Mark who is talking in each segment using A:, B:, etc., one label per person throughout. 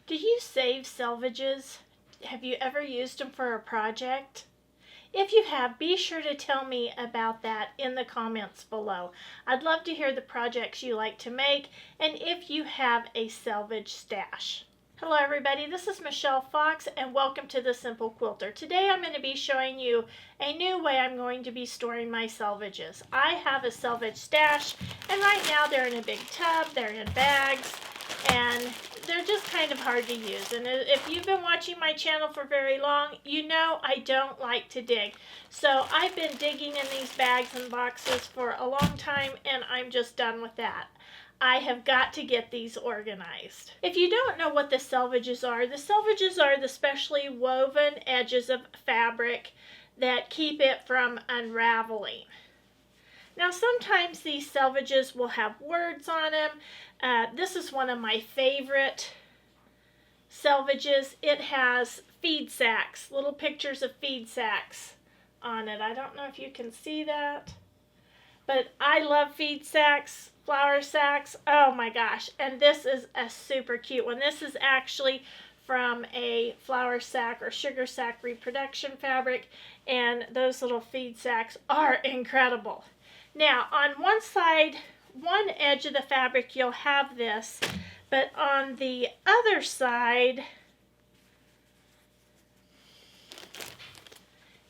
A: Do you save selvages? Have you ever used them for a project? If you have, be sure to tell me about that in the comments below. I'd love to hear the projects you like to make and if you have a selvage stash. Hello everybody, this is Michelle Fox and welcome to The Simple Quilter. Today I'm going to be showing you a new way I'm going to be storing my selvages. I have a selvage stash and right now they're in a big tub, they're in bags, and they're just kind of hard to use. And if you've been watching my channel for very long, you know I don't like to dig. So I've been digging in these bags and boxes for a long time and I'm just done with that. I have got to get these organized. If you don't know what the selvages are the specially woven edges of fabric that keep it from unraveling. Now sometimes these selvages will have words on them. This is one of my favorite selvages. It has feed sacks, little pictures of feed sacks on it. I don't know if you can see that, but I love feed sacks, flour sacks. Oh my gosh, and this is a super cute one. This is actually from a flour sack or sugar sack reproduction fabric, and those little feed sacks are incredible. Now on one side, one edge of the fabric you'll have this, but on the other side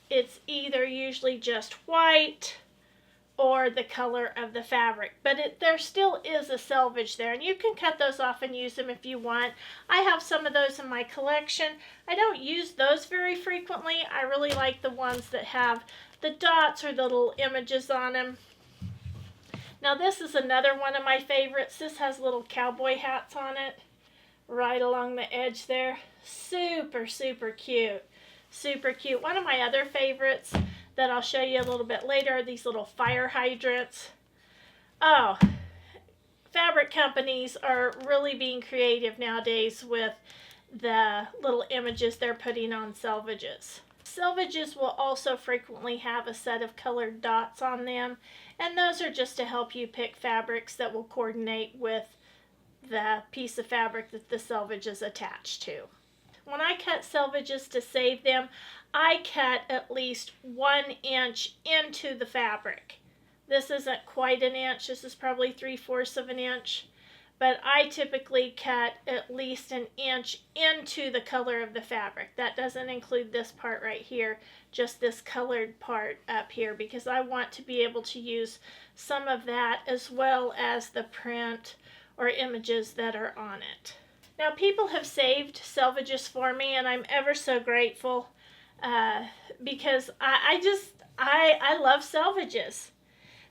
A: it's either usually just white or the color of the fabric, but there still is a selvage there, and you can cut those off and use them if you want. I have some of those in my collection. I don't use those very frequently. I really like the ones that have the dots or the little images on them. Now this is another one of my favorites. This has little cowboy hats on it right along the edge there. Super, super cute. Super cute. One of my other favorites that I'll show you a little bit later are these little fire hydrants. Oh, fabric companies are really being creative nowadays with the little images they're putting on selvages. Selvages will also frequently have a set of colored dots on them, and those are just to help you pick fabrics that will coordinate with the piece of fabric that the selvage is attached to. When I cut selvages to save them, I cut at least 1 inch into the fabric. This isn't quite an inch, this is probably 3/4 of an inch, but I typically cut at least 1 inch into the color of the fabric. That doesn't include this part right here, just this colored part up here, because I want to be able to use some of that as well as the print or images that are on it. Now people have saved selvages for me and I'm ever so grateful because I love selvages.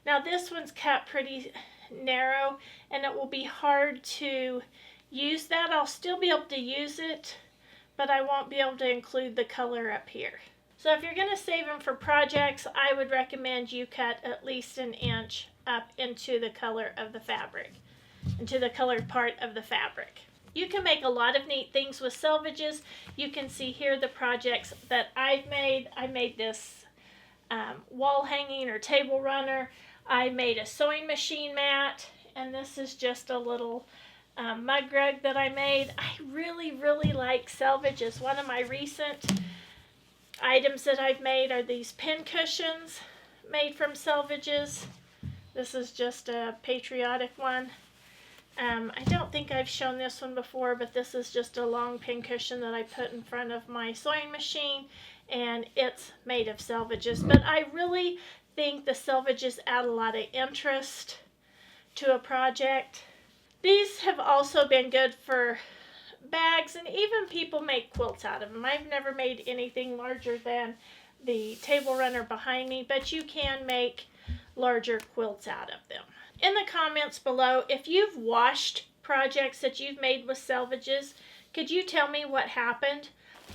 A: Now this one's cut pretty narrow and it will be hard to use that. I'll still be able to use it, but I won't be able to include the color up here. So if you're going to save them for projects, I would recommend you cut at least 1 inch up into the color of the fabric, into the colored part of the fabric. You can make a lot of neat things with selvages. You can see here the projects that I've made. I made this wall hanging or table runner. I made a sewing machine mat, and this is just a little mug rug that I made. I really, really like selvages. One of my recent items that I've made are these pin cushions made from selvages. This is just a patriotic one. I don't think I've shown this one before, but this is just a long pin cushion that I put in front of my sewing machine, and it's made of selvages. But I really think the selvages add a lot of interest to a project. These have also been good for bags, and even people make quilts out of them. I've never made anything larger than the table runner behind me, but you can make larger quilts out of them. In the comments below, if you've washed projects that you've made with selvages, could you tell me what happened?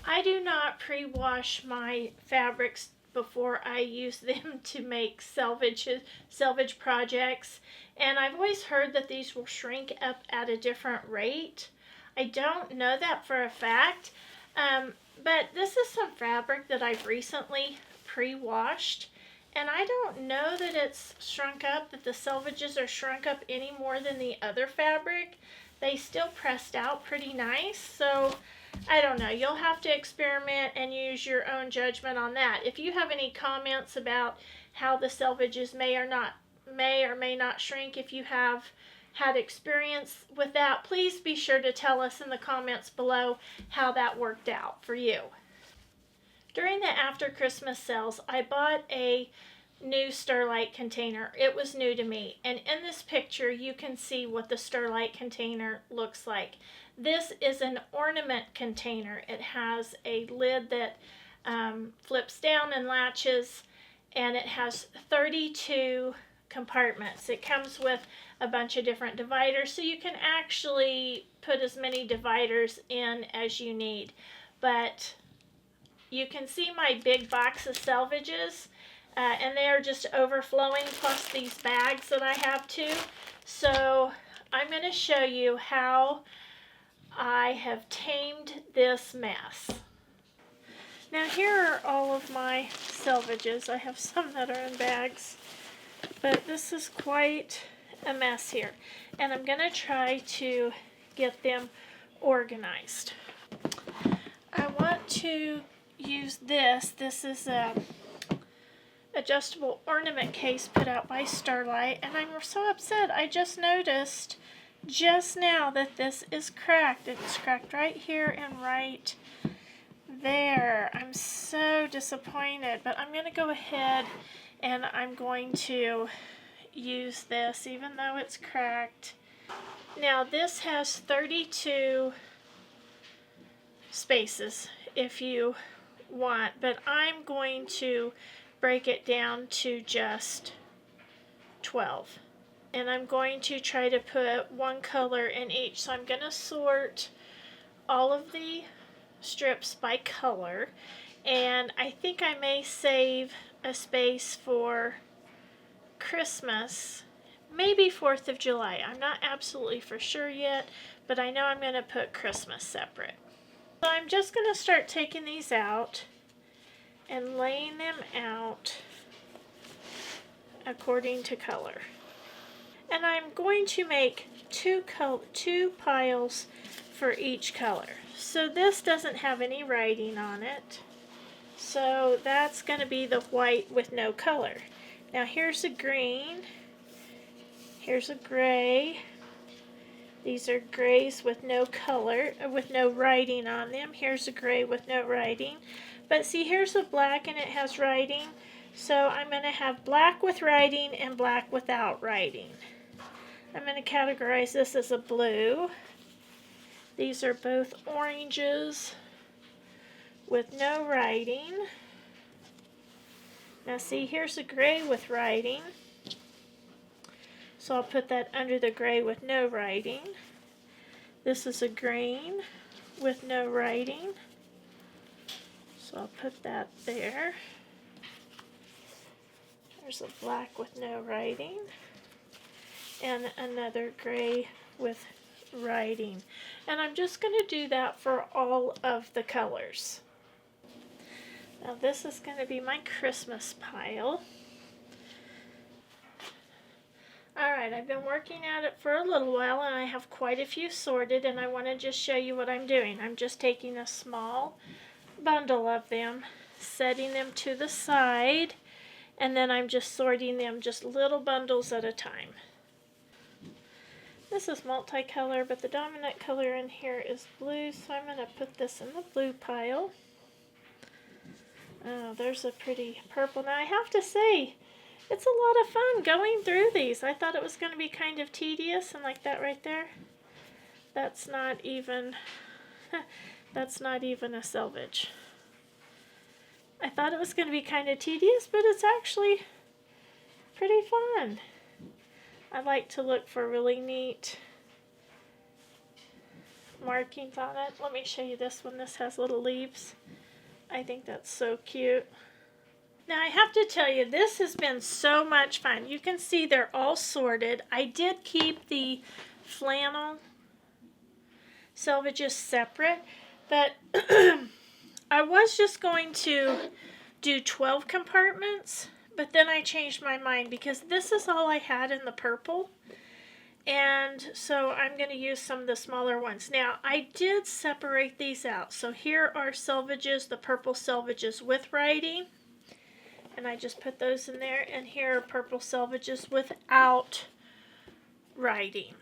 A: I do not pre-wash my fabrics before I use them to make salvage projects, and I've always heard that these will shrink up at a different rate. I don't know that for a fact, but this is some fabric that I've recently pre-washed, and I don't know that it's shrunk up, that the selvages are shrunk up any more than the other fabric. they still pressed out pretty nice. So I don't know, you'll have to experiment and use your own judgment on that. If you have any comments about how the selvages may or may not shrink, if you have had experience with that, please be sure to tell us in the comments below how that worked out for you. During the after Christmas sales, I bought a new Sterlite container. It was new to me, and in this picture you can see what the Sterlite container looks like. This is an ornament container. It has a lid that flips down and latches, and it has 32 compartments. It comes with a bunch of different dividers, so you can actually put as many dividers in as you need. But you can see my big box of Selvages, and they are just overflowing, plus these bags that I have too. So I'm going to show you how I have tamed this mess. Now here are all of my Selvages. I have some that are in bags, but this is quite a mess here, and I'm going to try to get them organized. I want to use this. This is a adjustable ornament case put out by Sterlite, and I'm so upset. I just noticed just now that this is cracked. It's cracked right here and right there. I'm so disappointed, but I'm going to go ahead and I'm going to use this even though it's cracked. Now this has 32 spaces if you want, but I'm going to break it down to just 12, and I'm going to try to put one color in each. So I'm going to sort all of the strips by color, and I think I may save a space for Christmas, maybe 4th of July. I'm not absolutely for sure yet, but I know I'm going to put Christmas separate. So I'm just going to start taking these out and laying them out according to color. And I'm going to make two piles for each color. So this doesn't have any writing on it, so that's going to be the white with no color. Now here's a green, here's a gray. These are grays with no color, with no writing on them. Here's a gray with no writing. But see, here's a black and it has writing. So I'm going to have black with writing and black without writing. I'm going to categorize this as a blue. These are both oranges with no writing. Now see, here's a gray with writing. So I'll put that under the gray with no writing. This is a green with no writing. So I'll put that there. There's a black with no writing. And another gray with writing. And I'm just going to do that for all of the colors. Now this is going to be my Christmas pile. Alright, I've been working at it for a little while and I have quite a few sorted, and I want to just show you what I'm doing. I'm just taking a small bundle of them, setting them to the side, and then I'm just sorting them just little bundles at a time. This is multicolor, but the dominant color in here is blue, so I'm going to put this in the blue pile. Oh, there's a pretty purple. Now I have to say, it's a lot of fun going through these. I thought it was going to be kind of tedious, and like that right there, that's not even a selvage. I thought it was going to be kind of tedious, but it's actually pretty fun. I like to look for really neat markings on it. Let me show you this one. This has little leaves. I think that's so cute. Now I have to tell you, this has been so much fun. You can see they're all sorted. I did keep the flannel selvages separate, but I was just going to do 12 compartments, but then I changed my mind because this is all I had in the purple, And so I'm going to use some of the smaller ones. Now, I did separate these out. So here are Selvages, the purple Selvages with writing. And I just put those in there. And here are purple Selvages without writing.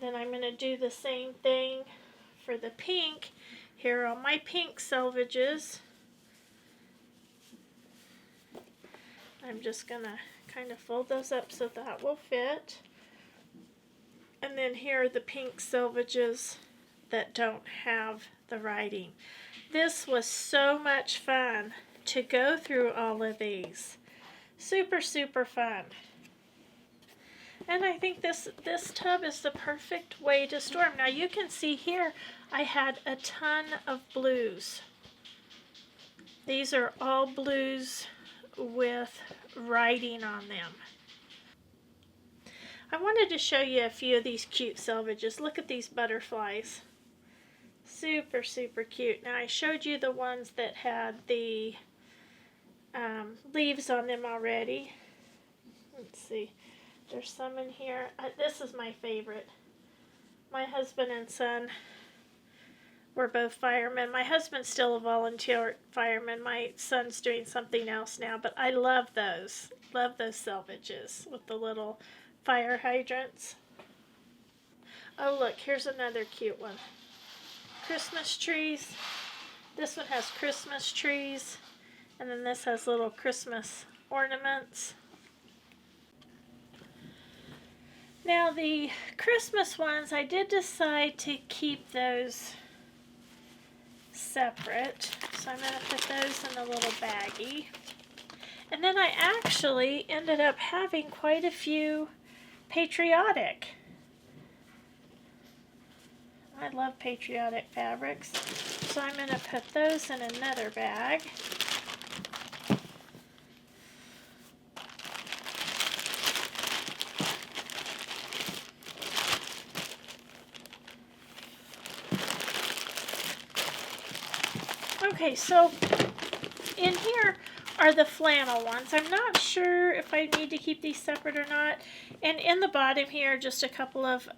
A: Then I'm going to do the same thing for the pink. Here are my pink Selvages. I'm just going to kind of fold those up so that will fit. And then here are the pink Selvages that don't have the writing. This was so much fun to go through all of these. Super, super fun. And I think this tub is the perfect way to store them. Now you can see here I had a ton of blues. These are all blues with writing on them. I wanted to show you a few of these cute selvages. Look at these butterflies. Super, super cute. Now I showed you the ones that had the leaves on them already. Let's see. There's some in here. This is my favorite. My husband and son were both firemen. My husband's still a volunteer fireman. My son's doing something else now, but I love those. Love those selvages with the little fire hydrants. Oh look, here's another cute one. Christmas trees. This one has Christmas trees, and then this has little Christmas ornaments. Now the Christmas ones, I did decide to keep those separate, so I'm going to put those in a little baggie. And then I actually ended up having quite a few patriotic. I love patriotic fabrics, so I'm going to put those in another bag. Okay, so in here are the flannel ones. I'm not sure if I need to keep these separate or not. And in the bottom here, just a couple of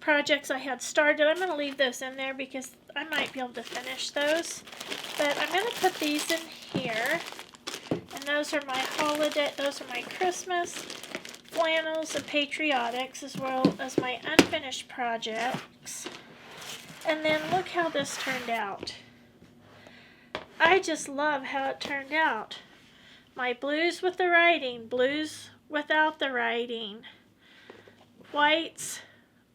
A: projects I had started. I'm going to leave those in there because I might be able to finish those. But I'm going to put these in here. And those are my holiday, those are my Christmas flannels and patriotics, as well as my unfinished projects. And then look how this turned out. I just love how it turned out. My blues with the writing, blues without the writing, whites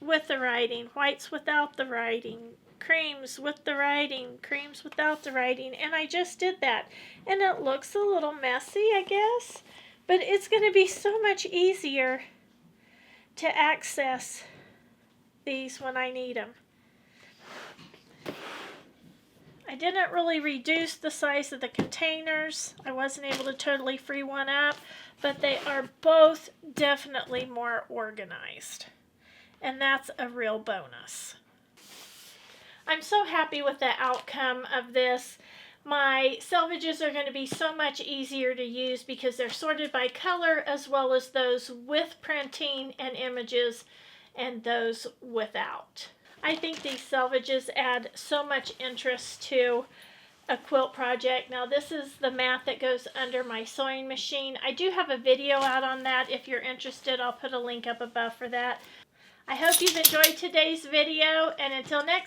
A: with the writing, whites without the writing, creams with the writing, creams without the writing, and I just did that. And it looks a little messy, I guess, but it's going to be so much easier to access these when I need them. I didn't really reduce the size of the containers. I wasn't able to totally free one up, but they are both definitely more organized. And that's a real bonus. I'm so happy with the outcome of this. My selvages are going to be so much easier to use because they're sorted by color, as well as those with printing and images and those without. I think these selvages add so much interest to a quilt project. Now this is the mat that goes under my sewing machine. I do have a video out on that. If you're interested, I'll put a link up above for that. I hope you've enjoyed today's video, and until next